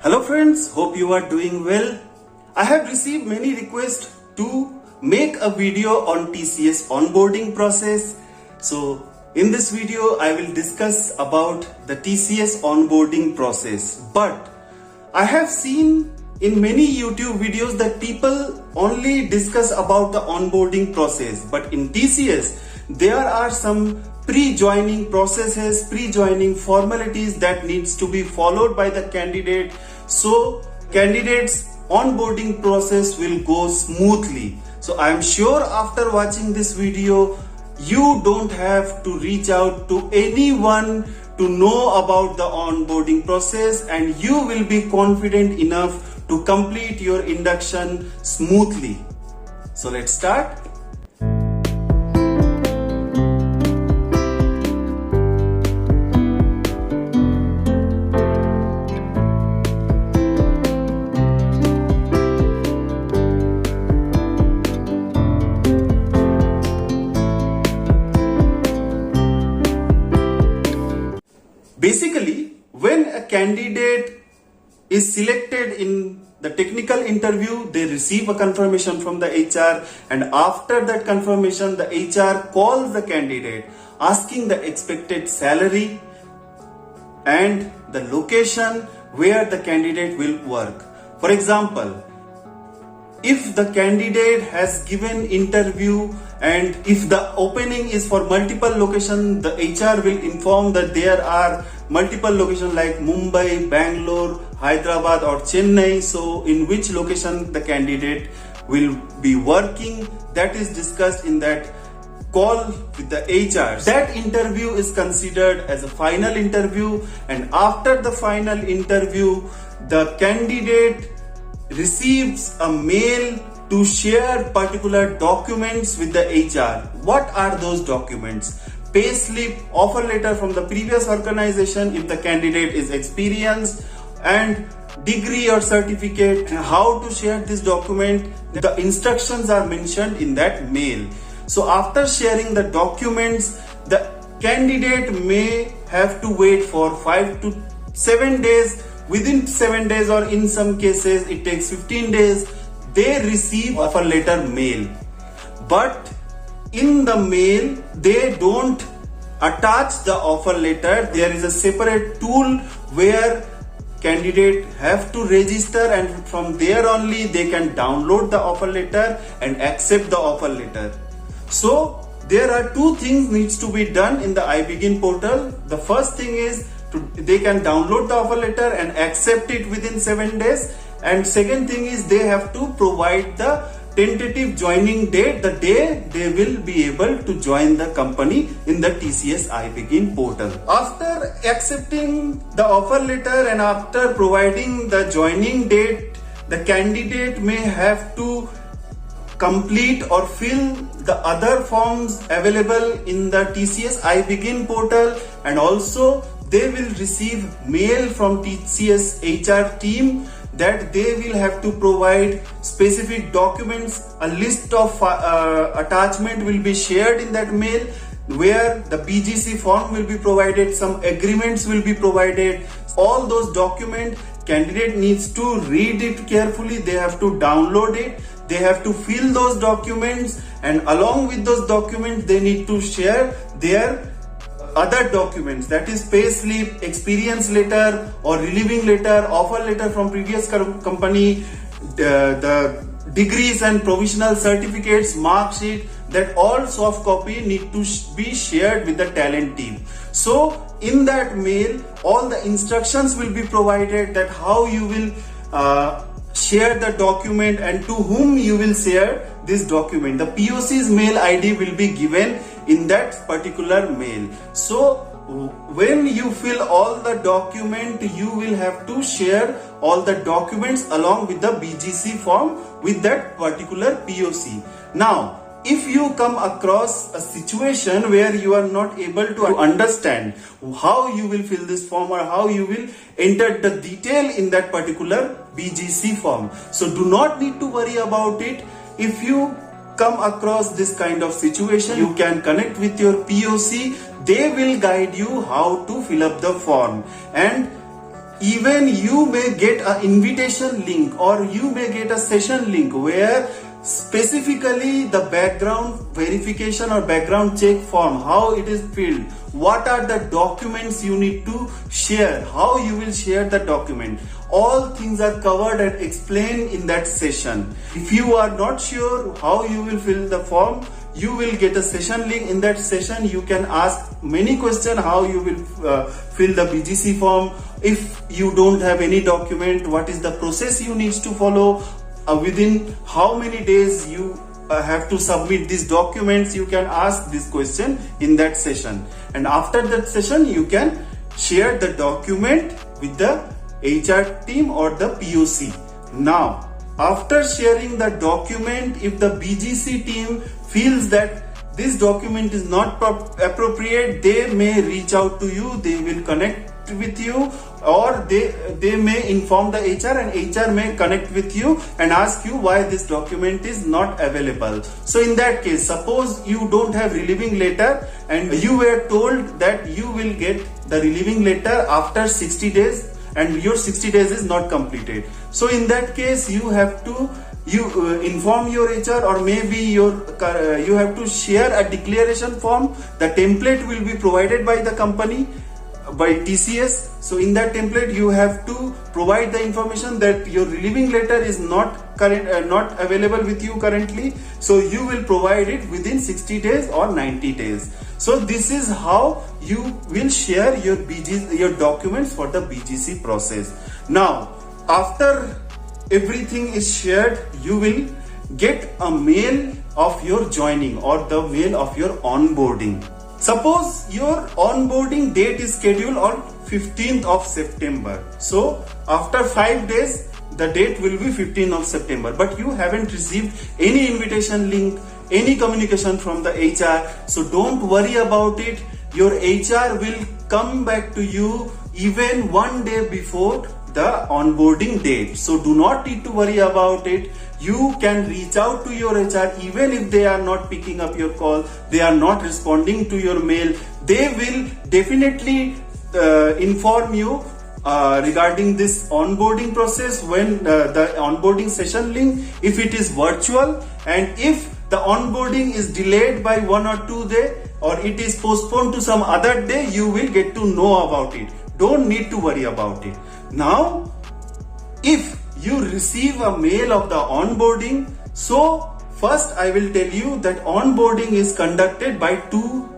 Hello friends, hope you are doing well. I have received many requests to make a video on TCS onboarding process. So in this video, I will discuss about the TCS onboarding process. But I have seen in many YouTube videos that people only discuss about the onboarding process. But in TCS, there are some pre-joining processes, pre-joining formalities that needs to be followed by the candidate. So candidates onboarding process will go smoothly. So I am sure after watching this video, you don't have to reach out to anyone to know about the onboarding process, and you will be confident enough to complete your induction smoothly. So let's start. Basically, when a candidate is selected in the technical interview, they receive a confirmation from the HR, and after that confirmation, the HR calls the candidate asking the expected salary and the location where the candidate will work. For example, if the candidate has given interview and if the opening is for multiple location, the HR will inform that there are multiple locations like Mumbai, Bangalore, Hyderabad or Chennai. So in which location the candidate will be working, that is discussed in that call with the HR. That interview is considered as a final interview, and after the final interview, the candidate receives a mail to share particular documents with the HR. What are those documents? Payslip, offer letter from the previous organization if the candidate is experienced, and degree or certificate. And how to share this document, the instructions are mentioned in that mail. So after sharing the documents, the candidate may have to wait for 5 to 7 days. Within 7 days, or in some cases it takes 15 days, they receive offer letter mail. But in the mail, they don't attach the offer letter. There is a separate tool where candidate have to register, and from there only they can download the offer letter and accept the offer letter. So there are two things needs to be done in the iBegin portal. The first thing is they can download the offer letter and accept it within 7 days, and second thing is they have to provide the tentative joining date, the day they will be able to join the company in the TCS iBegin portal. After accepting the offer letter and after providing the joining date, the candidate may have to complete or fill the other forms available in the TCS iBegin portal, and also they will receive mail from TCS HR team that they will have to provide specific documents. A list of attachment will be shared in that mail, where the BGC form will be provided, some agreements will be provided. All those documents, candidate needs to read it carefully, they have to download it, they have to fill those documents, and along with those documents they need to share their other documents, that is payslip, experience letter or relieving letter, offer letter from previous company, the degrees and provisional certificates, mark sheet, that all soft copy need to be shared with the talent team. So in that mail, all the instructions will be provided that how you will share the document and to whom you will share this document. The POC's mail ID will be given in that particular mail. So when you fill all the document, you will have to share all the documents along with the BGC form with that particular POC. Now, if you come across a situation where you are not able to understand how you will fill this form or how you will enter the detail in that particular BGC form, so do not need to worry about it. If you come across this kind of situation, you can connect with your POC. They will guide you how to fill up the form. And even you may get an invitation link or you may get a session link where specifically the background verification or background check form, how it is filled, what are the documents you need to share, how you will share the document, all things are covered and explained in that session. If you are not sure how you will fill the form, you will get a session link. In that session you can ask many questions how you will fill the BGC form. If you don't have any document, what is the process you need to follow, within how many days you have to submit these documents. You can ask this question in that session, and after that session you can share the document with the HR team or the POC. Now after sharing the document, if the BGC team feels that this document is not appropriate, they may reach out to you, they will connect with you, or they may inform the HR and HR may connect with you and ask you why this document is not available. So in that case, suppose you don't have relieving letter and you were told that you will get the relieving letter after 60 days and your 60 days is not completed. So in that case you have to inform your HR, or maybe you have to share a declaration form. The template will be provided by the company, by TCS. So in that template you have to provide the information that your relieving letter is not available with you currently, so you will provide it within 60 days or 90 days. So this is how you will share your documents for the BGC process. Now after everything is shared, you will get a mail of your joining or the mail of your onboarding. Suppose your onboarding date is scheduled on 15th of September. So after 5 days, the date will be 15th of September, but you haven't received any invitation link, any communication from the HR. So don't worry about it. Your HR will come back to you even 1 day before the onboarding date. So do not need to worry about it. You can reach out to your HR even if they are not picking up your call, they are not responding to your mail. They will definitely inform you regarding this onboarding process when the onboarding session link, if it is virtual, and if the onboarding is delayed by 1 or 2 days or it is postponed to some other day, you will get to know about it. Don't need to worry about it. Now, if you receive a mail of the onboarding, so first I will tell you that onboarding is conducted by 2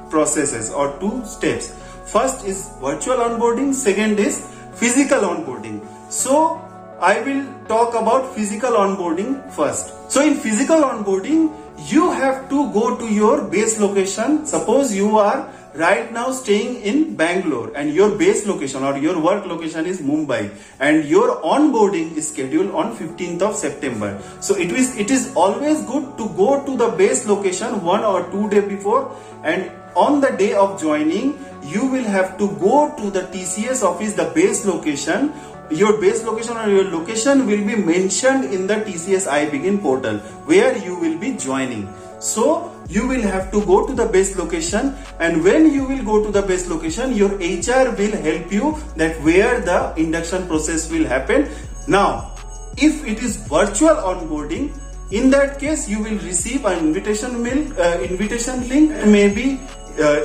processes or 2 steps. First is virtual onboarding, second is physical onboarding. So I will talk about physical onboarding first. So in physical onboarding, you have to go to your base location. Suppose you are right now staying in Bangalore and your base location or your work location is Mumbai, and your onboarding is scheduled on 15th of September. So it is always good to go to the base location 1 or 2 days before, and on the day of joining you will have to go to the TCS office, the base location. Your base location or your location will be mentioned in the TCS iBegin portal where you will be joining. So you will have to go to the base location, and when you will go to the base location, your HR will help you that where the induction process will happen. Now, if it is virtual onboarding, in that case you will receive an invitation link, maybe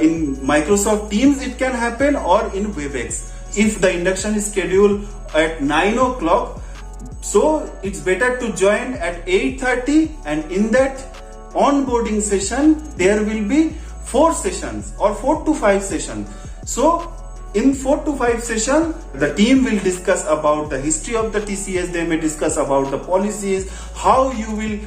in Microsoft Teams it can happen, or in WebEx. If the induction is scheduled at 9 o'clock, so it's better to join at 8:30, and in that onboarding session there will be 4 sessions or 4 to 5 sessions. So in 4 to 5 sessions, the team will discuss about the history of the TCS. They may discuss about the policies, how you will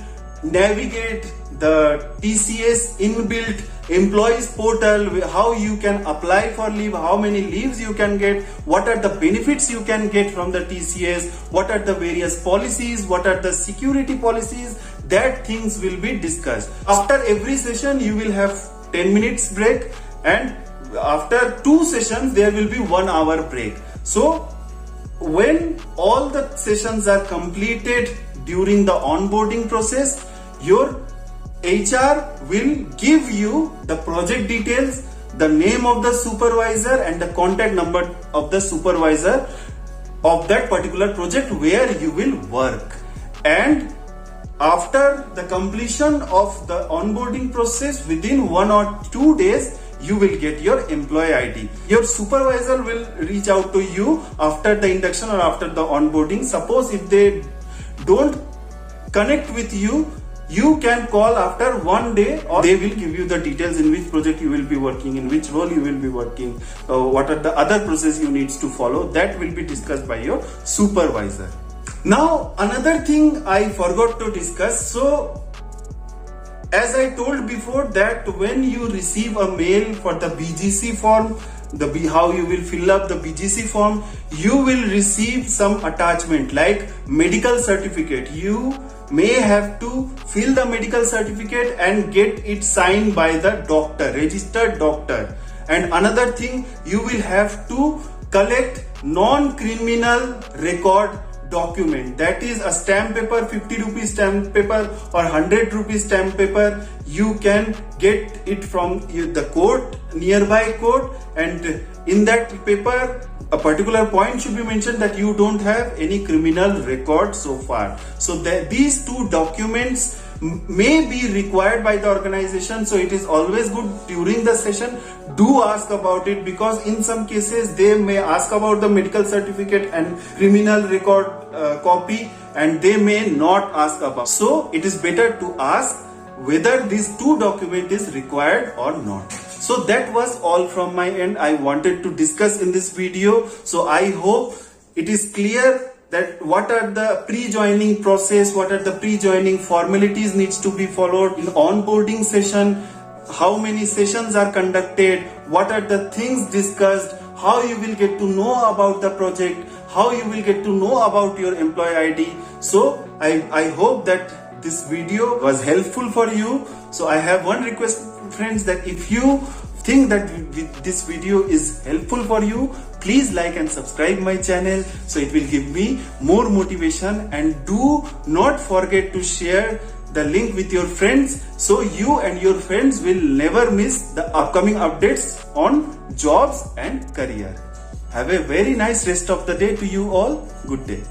navigate the TCS inbuilt employees portal, how you can apply for leave, how many leaves you can get, what are the benefits you can get from the TCS, what are the various policies, what are the security policies. That things will be discussed. After every session you will have 10 minutes break, and after 2 sessions there will be 1 hour break. So when all the sessions are completed during the onboarding process, your HR will give you the project details, the name of the supervisor and the contact number of the supervisor. of that particular project where you will work. And after the completion of the onboarding process, within 1 or 2 days, you will get your employee ID. Your supervisor will reach out to you after the induction or after the onboarding. Suppose if they don't connect with you, you can call after 1 day, or they will give you the details in which project you will be working, in which role you will be working, what are the other process you need to follow. That will be discussed by your supervisor. Now another thing I forgot to discuss. So as I told before, that when you receive a mail for the BGC form, how you will fill up the BGC form, you will receive some attachment like medical certificate. You may have to fill the medical certificate and get it signed by the doctor, registered doctor. And another thing, you will have to collect non-criminal record document, that is a stamp paper, 50 rupees stamp paper or 100 rupees stamp paper. You can get it from the court, nearby court, and in that paper a particular point should be mentioned that you don't have any criminal record so far. So that these two documents may be required by the organization, so it is always good during the session do ask about it, because in some cases they may ask about the medical certificate and criminal record copy, and they may not ask about. So it is better to ask whether these two documents is required or not. So that was all from my end I wanted to discuss in this video. So I hope it is clear that what are the pre-joining process, what are the pre-joining formalities needs to be followed in onboarding session, how many sessions are conducted, what are the things discussed, how you will get to know about the project, how you will get to know about your employee ID. So I hope that this video was helpful for you. So I have one request, friends, that if you think that this video is helpful for you, please like and subscribe my channel, so it will give me more motivation. And do not forget to share the link with your friends, so you and your friends will never miss the upcoming updates on jobs and career. Have a very nice rest of the day to you all. Good day.